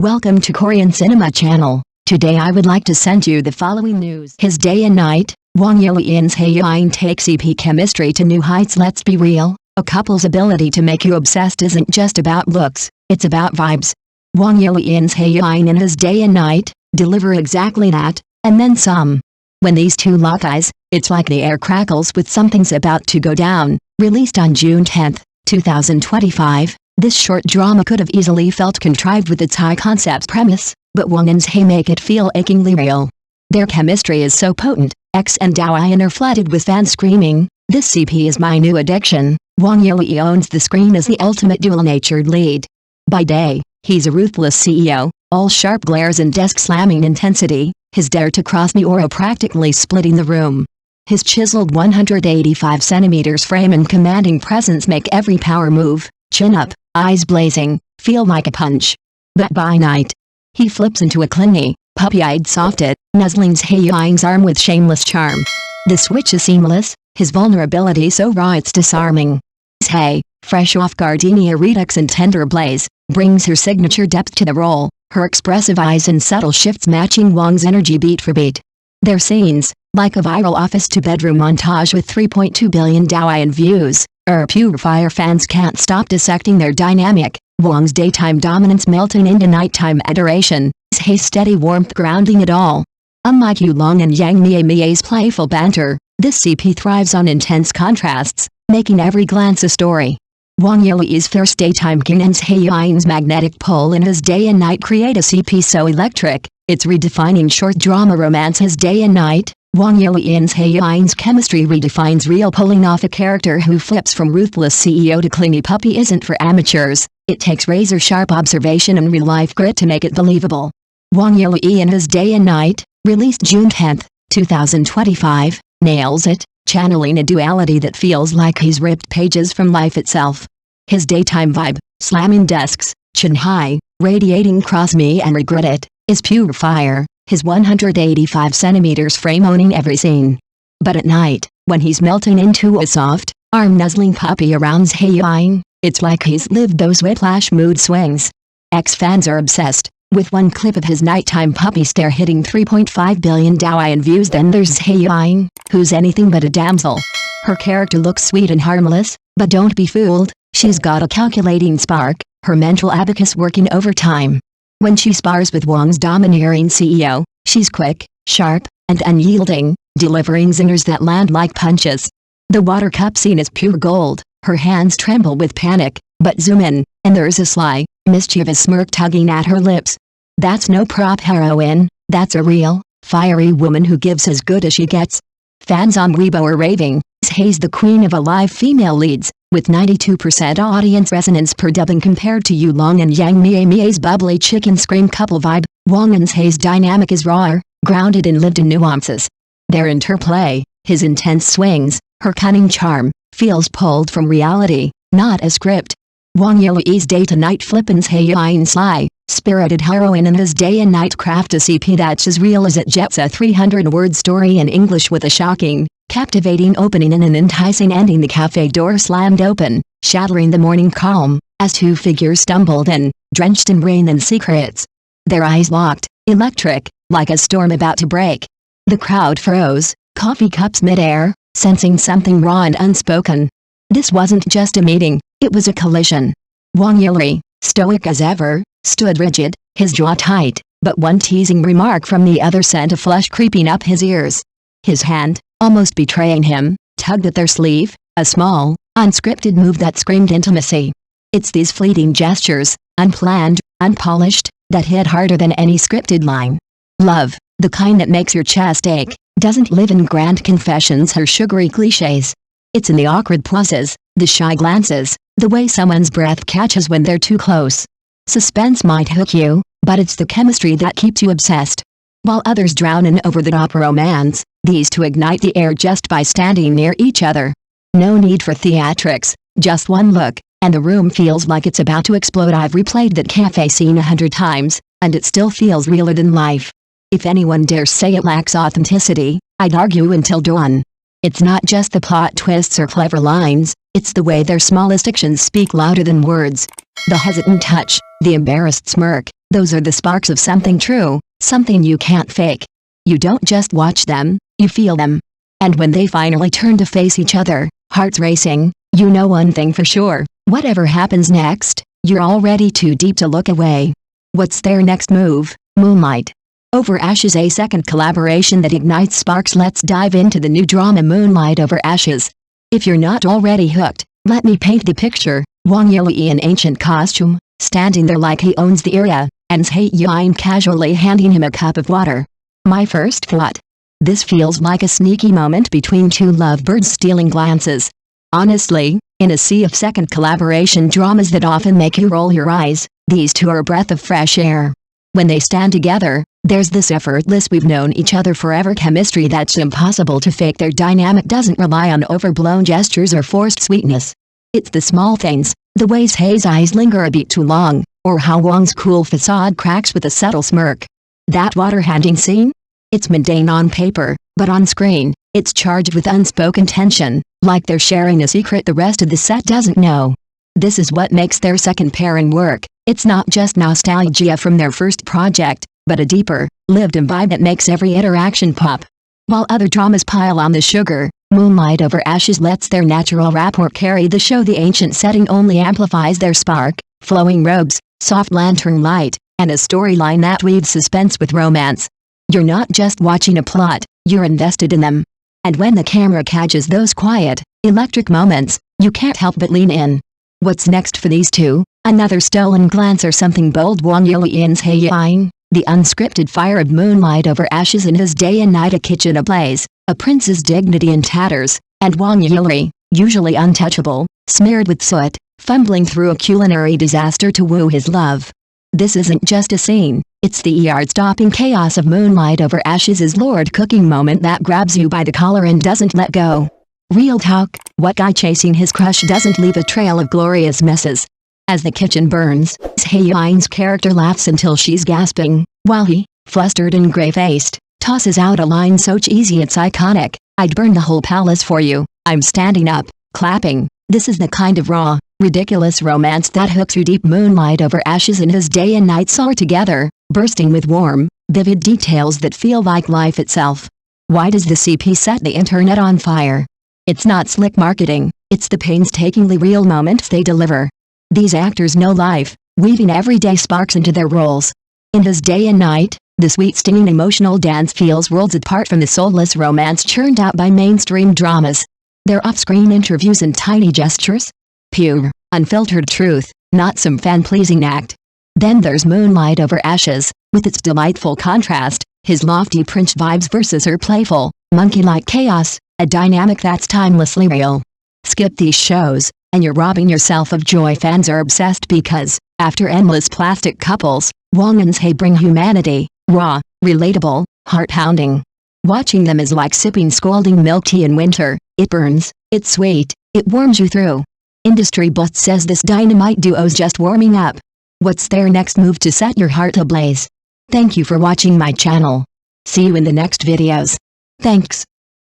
Welcome to Korean Cinema Channel. Today I would like to send you the following news. His Day and Night, Wang Yilein's Hae-in takes CP chemistry to new heights. Let's be real, a couple's ability to make you obsessed isn't just about looks, it's about vibes. Wang Yilein's Hae-in and His Day and Night deliver exactly that, and then some. When these two lock eyes, it's like the air crackles with something's about to go down. Released on June 10, 2025. This short drama could have easily felt contrived with its high concept premise, but Wang and Zhai make it feel achingly real. Their chemistry is so potent, X and Hae-in are flooded with fans screaming, "This CP is my new addiction." Wang Yilei owns the screen as the ultimate dual-natured lead. By day, he's a ruthless CEO, all sharp glares and desk-slamming intensity, his dare to cross the aura practically splitting the room. His chiseled 185 centimeters frame and commanding presence make every power move, chin up, eyes blazing, feel like a punch. But by night, he flips into a clingy, puppy-eyed softed, nuzzling Hae-in's arm with shameless charm. The switch is seamless, his vulnerability so raw it's disarming. Zhai, fresh off gardenia redux and tender blaze, brings her signature depth to the role, her expressive eyes and subtle shifts matching Wang's energy beat for beat. Their scenes, like a viral office-to-bedroom montage with 3.2 billion Hae-in views, pure fire. Fans can't stop dissecting their dynamic, Wang's daytime dominance melting into nighttime adoration, Zhai's steady warmth grounding it all. Unlike Yilong and Yang Mie's playful banter, this CP thrives on intense contrasts, making every glance a story. Wang Yilei's fierce daytime king and Hae-in's magnetic pull in His Day and Night create a CP so electric, it's redefining short drama romance. His Day and Night, Wang Yilein's Hae-in's chemistry redefines real. Pulling off a character who flips from ruthless CEO to clingy puppy isn't for amateurs, it takes razor-sharp observation and real-life grit to make it believable. Wang Yilei and His Day and Night, released June 10, 2025, nails it, channeling a duality that feels like he's ripped pages from life itself. His daytime vibe, slamming desks, chin high, radiating cross me and regret it, is pure fire, his 185 centimeters frame owning every scene. But at night, when he's melting into a soft, arm-nuzzling puppy around Hae-in, it's like he's lived those whiplash mood swings. Ex-fans are obsessed, with one clip of his nighttime puppy stare hitting 3.5 billion Hae-in views. Then there's Hae-in, who's anything but a damsel. Her character looks sweet and harmless, but don't be fooled, she's got a calculating spark, her mental abacus working overtime. When she spars with Wang's domineering CEO, she's quick, sharp, and unyielding, delivering zingers that land like punches. The water cup scene is pure gold, her hands tremble with panic, but zoom in, and there's a sly, mischievous smirk tugging at her lips. That's no prop heroine, that's a real, fiery woman who gives as good as she gets. Fans on Weibo are raving, Zhai's the queen of alive female leads, with 92% audience resonance per dubbing compared to Yilong and Yang Mie's bubbly chicken scream couple vibe. Wang and Zhai's dynamic is raw, grounded in lived nuances. Their interplay, his intense swings, her cunning charm, feels pulled from reality, not a script. Wang Yilei's day-to-night flippins Hae-in's sly, spirited heroine and His Day and Night craft a CP that's as real as it gets. A 300-word story in English with a shocking, captivating opening and an enticing ending. The cafe door slammed open, shattering the morning calm, as two figures stumbled in, drenched in rain and secrets. Their eyes locked, electric, like a storm about to break. The crowd froze, coffee cups mid-air, sensing something raw and unspoken. This wasn't just a meeting, it was a collision. Wang Yilei, stoic as ever, stood rigid, his jaw tight, but one teasing remark from the other sent a flush creeping up his ears. His hand, almost betraying him, tugged at their sleeve, a small, unscripted move that screamed intimacy. It's these fleeting gestures, unplanned, unpolished, that hit harder than any scripted line. Love, the kind that makes your chest ache, doesn't live in grand confessions or sugary cliches. It's in the awkward pauses, the shy glances, the way someone's breath catches when they're too close. Suspense might hook you, but it's the chemistry that keeps you obsessed. While others drown in over-the-top romance, these two ignite the air just by standing near each other. No need for theatrics, just one look, and the room feels like it's about to explode. I've replayed that cafe scene 100 times, and it still feels realer than life. If anyone dares say it lacks authenticity, I'd argue until dawn. It's not just the plot twists or clever lines, it's the way their smallest actions speak louder than words. The hesitant touch, the embarrassed smirk, Those are the sparks of something true, something you can't fake. You don't just watch them, you feel them. And when they finally turn to face each other, hearts racing, you know one thing for sure: whatever happens next, you're already too deep to look away. What's their next move? Moonlight Over Ashes, a second collaboration that ignites sparks. Let's dive into the new drama Moonlight Over Ashes. If you're not already hooked, let me paint the picture. Wang Yilei in ancient costume, standing there like he owns the area, and Hae-in casually handing him a cup of water. My first thought: this feels like a sneaky moment between two lovebirds stealing glances. Honestly, in a sea of second collaboration dramas that often make you roll your eyes, these two are a breath of fresh air. When they stand together, there's this effortless we've known each other forever chemistry that's impossible to fake. Their dynamic doesn't rely on overblown gestures or forced sweetness. It's the small things, the ways Hae's eyes linger a beat too long, or how Wang's cool facade cracks with a subtle smirk. That water-handing scene? It's mundane on paper, but on screen, it's charged with unspoken tension, like they're sharing a secret the rest of the set doesn't know. This is what makes their second pairing work. It's not just nostalgia from their first project, but a deeper, lived-in vibe that makes every interaction pop. While other dramas pile on the sugar, Moonlight Over Ashes lets their natural rapport carry the show. The ancient setting only amplifies their spark: flowing robes, soft lantern light, and a storyline that weaves suspense with romance. You're not just watching a plot, you're invested in them. And when the camera catches those quiet, electric moments, you can't help but lean in. What's next for these two? Another stolen glance or something bold? Wang Yilei's Hae-in, the unscripted fire of Moonlight Over Ashes. In his day and night, a kitchen ablaze, a prince's dignity in tatters, and Wang Yilei, usually untouchable, smeared with soot, fumbling through a culinary disaster to woo his love. This isn't just a scene, it's the yard-stopping chaos of Moonlight Over Ashes' Lord cooking moment that grabs you by the collar and doesn't let go. Real talk, what guy chasing his crush doesn't leave a trail of glorious messes? As the kitchen burns, Hae-in's character laughs until she's gasping, while he, flustered and gray-faced, tosses out a line so cheesy it's iconic: "I'd burn the whole palace for you." I'm standing up, clapping. This is the kind of raw, ridiculous romance that hooks you deep. Moonlight Over Ashes and his day and night soar together, bursting with warm, vivid details that feel like life itself. Why does the CP set the internet on fire? It's not slick marketing, it's the painstakingly real moments they deliver. These actors know life, weaving everyday sparks into their roles. In his day and night, the sweet stinging emotional dance feels worlds apart from the soulless romance churned out by mainstream dramas. Their off-screen interviews and tiny gestures? Pure, unfiltered truth, not some fan-pleasing act. Then there's Moonlight Over Ashes, with its delightful contrast, his lofty prince vibes versus her playful, monkey-like chaos, a dynamic that's timelessly real. Skip these shows, and you're robbing yourself of joy. Fans are obsessed because, after endless plastic couples, Wang and Hae bring humanity, raw, relatable, heart-pounding. Watching them is like sipping scalding milk tea in winter. It burns, it's sweet, it warms you through. Industry Buzz says this dynamite duo's just warming up. What's their next move to set your heart ablaze? Thank you for watching my channel. See you in the next videos. Thanks.